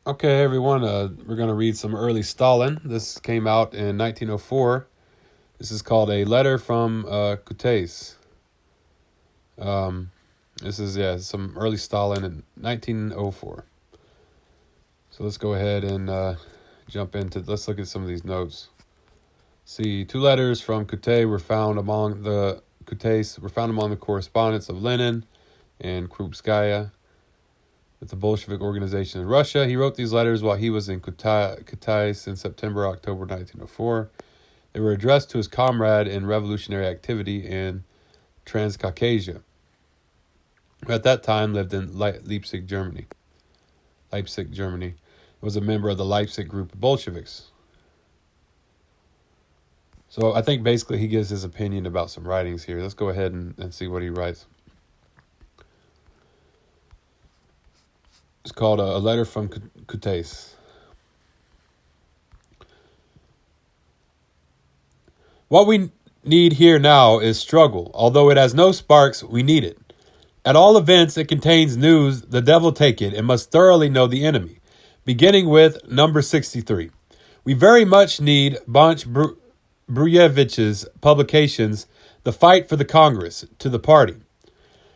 Okay, everyone, we're going to read some early Stalin. This came out in 1904. This is called A Letter from Kutais. Um, this is, some early Stalin in 1904. So let's go ahead and jump into, let's look at some of these notes. See, two letters from Kutais were found among the correspondence of Lenin and Krupskaya with the Bolshevik organization in Russia. He wrote these letters while he was in Kutais in September, October 1904. They were addressed to his comrade in revolutionary activity in Transcaucasia, who at that time lived in Leipzig, Germany. Was a member of the Leipzig group of Bolsheviks. So I think basically he gives his opinion about some writings here. Let's go ahead and see what he writes. It's called A Letter from Kutais. What we need here now is struggle. Although it has no sparks, we need it. At all events, it contains news, the devil take it, and must thoroughly know the enemy. Beginning with number 63. We very much need Bonch Bruyevich's publications, The Fight for the Congress, to the party.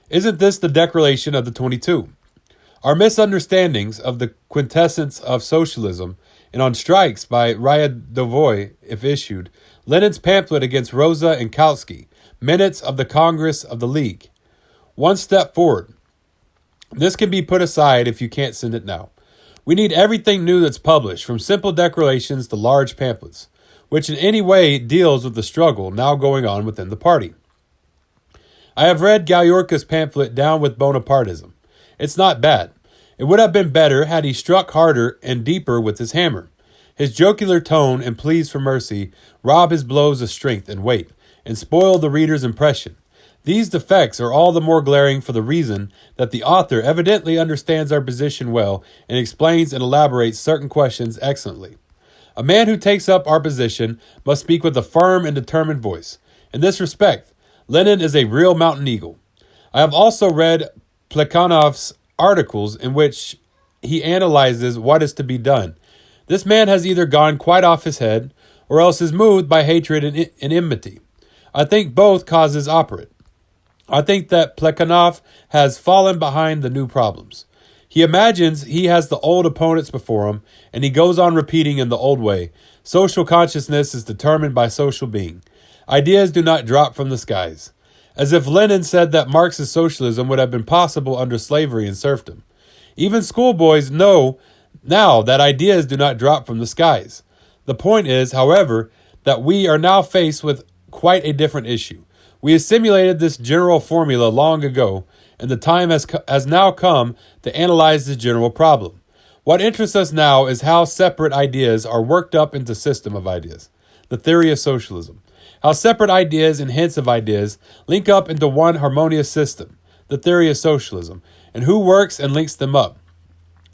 Isn't this the declaration of the 22? Our misunderstandings of the quintessence of socialism and on strikes by Ryadovoy, if issued, Lenin's pamphlet against Rosa and Kautsky, minutes of the Congress of the League. One step forward. This can be put aside if you can't send it now. We need everything new that's published, from simple declarations to large pamphlets, which in any way deals with the struggle now going on within the party. I have read Gayorka's pamphlet Down with Bonapartism. It's not bad. It would have been better had he struck harder and deeper with his hammer. His jocular tone and pleas for mercy rob his blows of strength and weight, and spoil the reader's impression. These defects are all the more glaring for the reason that the author evidently understands our position well and explains and elaborates certain questions excellently. A man who takes up our position must speak with a firm and determined voice. In this respect, Lenin is a real mountain eagle. I have also read Plekhanov's articles in which he analyzes what is to be done. This man has either gone quite off his head, or else is moved by hatred and enmity. I think both causes operate. I think that Plekhanov has fallen behind the new problems. He imagines he has the old opponents before him, and he goes on repeating in the old way. Social consciousness is determined by social being. Ideas do not drop from the skies. As if Lenin said that Marxist socialism would have been possible under slavery and serfdom. Even schoolboys know now that ideas do not drop from the skies. The point is, however, that we are now faced with quite a different issue. We assimilated this general formula long ago, and the time has now come to analyze this general problem. What interests us now is how separate ideas are worked up into a system of ideas, the theory of socialism. How separate ideas and hints of ideas link up into one harmonious system, the theory of socialism, and who works and links them up.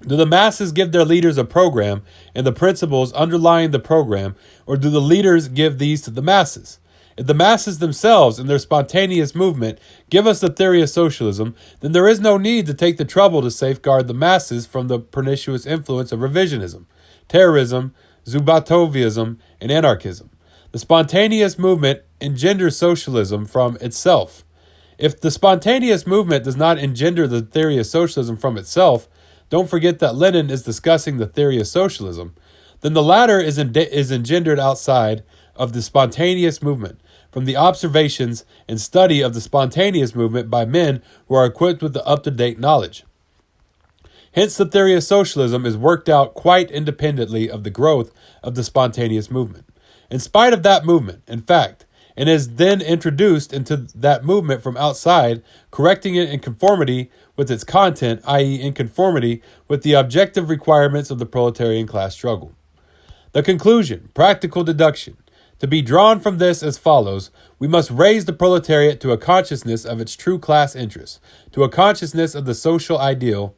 Do the masses give their leaders a program and the principles underlying the program, or do the leaders give these to the masses? If the masses themselves, in their spontaneous movement, give us the theory of socialism, then there is no need to take the trouble to safeguard the masses from the pernicious influence of revisionism, terrorism, Zubatovism, and anarchism. The spontaneous movement engenders socialism from itself. If the spontaneous movement does not engender the theory of socialism from itself, don't forget that Lenin is discussing the theory of socialism, then the latter is engendered outside of the spontaneous movement, from the observations and study of the spontaneous movement by men who are equipped with the up-to-date knowledge. Hence, the theory of socialism is worked out quite independently of the growth of the spontaneous movement. In spite of that movement, in fact, and is then introduced into that movement from outside, correcting it in conformity with its content, i.e. in conformity with the objective requirements of the proletarian class struggle. The conclusion, practical deduction, to be drawn from this as follows: we must raise the proletariat to a consciousness of its true class interests, to a consciousness of the social ideal,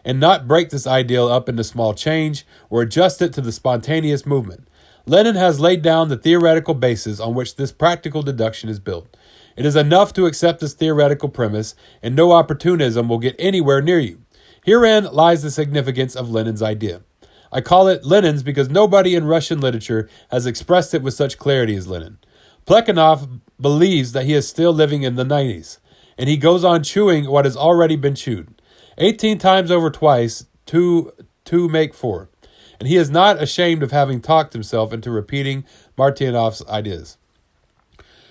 and not break this ideal up into small change or adjust it to the spontaneous movement. Lenin has laid down the theoretical basis on which this practical deduction is built. It is enough to accept this theoretical premise, and no opportunism will get anywhere near you. Herein lies the significance of Lenin's idea. I call it Lenin's because nobody in Russian literature has expressed it with such clarity as Lenin. Plekhanov believes that he is still living in the 90s, and he goes on chewing what has already been chewed. 18 times over twice, two make four. And he is not ashamed of having talked himself into repeating Martyanov's ideas.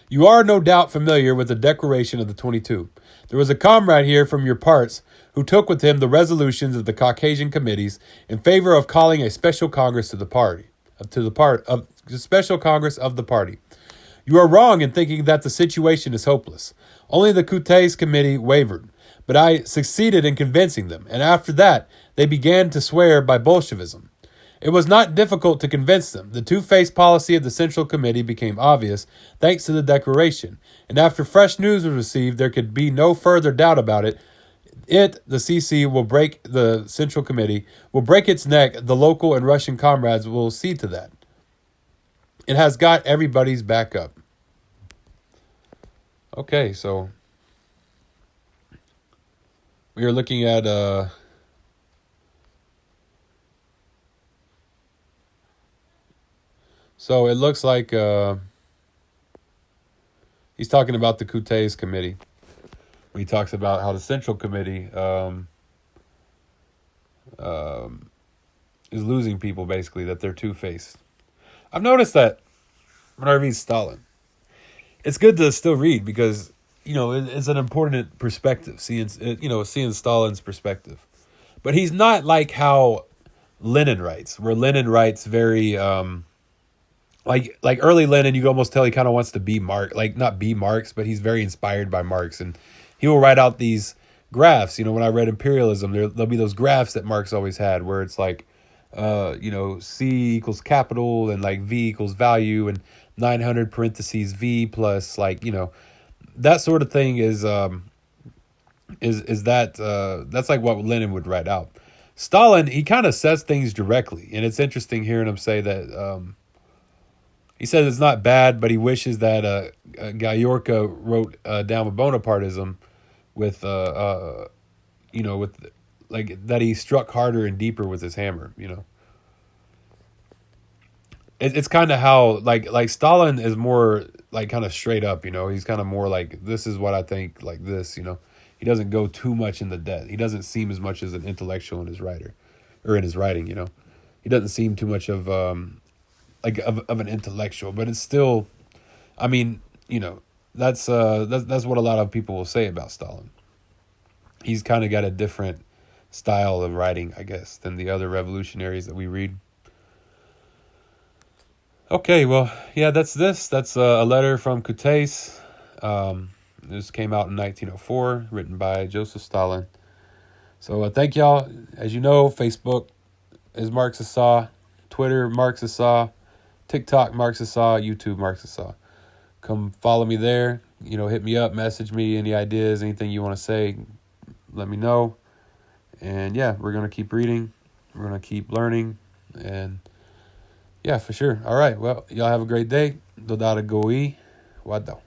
You are no doubt familiar with the Declaration of the 22. There was a comrade here from your parts who took with him the resolutions of the Caucasian committees in favor of calling a special congress of the party. You are wrong in thinking that the situation is hopeless. Only the Kutais committee wavered, but I succeeded in convincing them, and after that, they began to swear by Bolshevism. It was not difficult to convince them. The two-faced policy of the Central Committee became obvious thanks to the declaration, and after fresh news was received, there could be no further doubt about it. The CC, will break the Central Committee, will break its neck. The local and Russian comrades will see to that. It has got everybody's back up. Okay, so we are looking at so it looks like he's talking about the Kutais committee. He talks about how the Central Committee is losing people, basically, that they're two-faced. I've noticed that when I read Stalin, it's good to still read because, it's an important perspective, seeing Stalin's perspective. But he's not like how Lenin writes, where Lenin writes very, like early Lenin, you can almost tell he kind of wants to be Marx, like not be Marx, but he's very inspired by Marx. And he will write out these graphs. When I read Imperialism, there'll be those graphs that Marx always had where it's like, C equals capital and like V equals value and 900 parentheses V plus that sort of thing is that's like what Lenin would write out. Stalin, he kind of says things directly, and it's interesting hearing him say that he says it's not bad, but he wishes that Gayorka wrote down with Bonapartism with with that he struck harder and deeper with his hammer. It's kind of how like Stalin is more like kind of straight up. He's kind of more like, this is what I think, like this. He doesn't go too much in the depth. He doesn't seem as much as an intellectual in his writing. He doesn't seem too much of of an intellectual, but it's still, that's what a lot of people will say about Stalin. He's kind of got a different style of writing, I guess, than the other revolutionaries that we read. Okay, well, yeah, that's this. That's a letter from Kutais. This came out in 1904, written by Josef Stalin. So thank y'all. As you know, Facebook is Marxist Saw, Twitter Marxist Saw, TikTok Marxist Saw, YouTube Marxist Saw. Come follow me there. Hit me up, message me, any ideas, anything you want to say, let me know. And yeah, we're going to keep reading. We're going to keep learning. And yeah, for sure. All right. Well, y'all have a great day. Dodada goi. Wadao.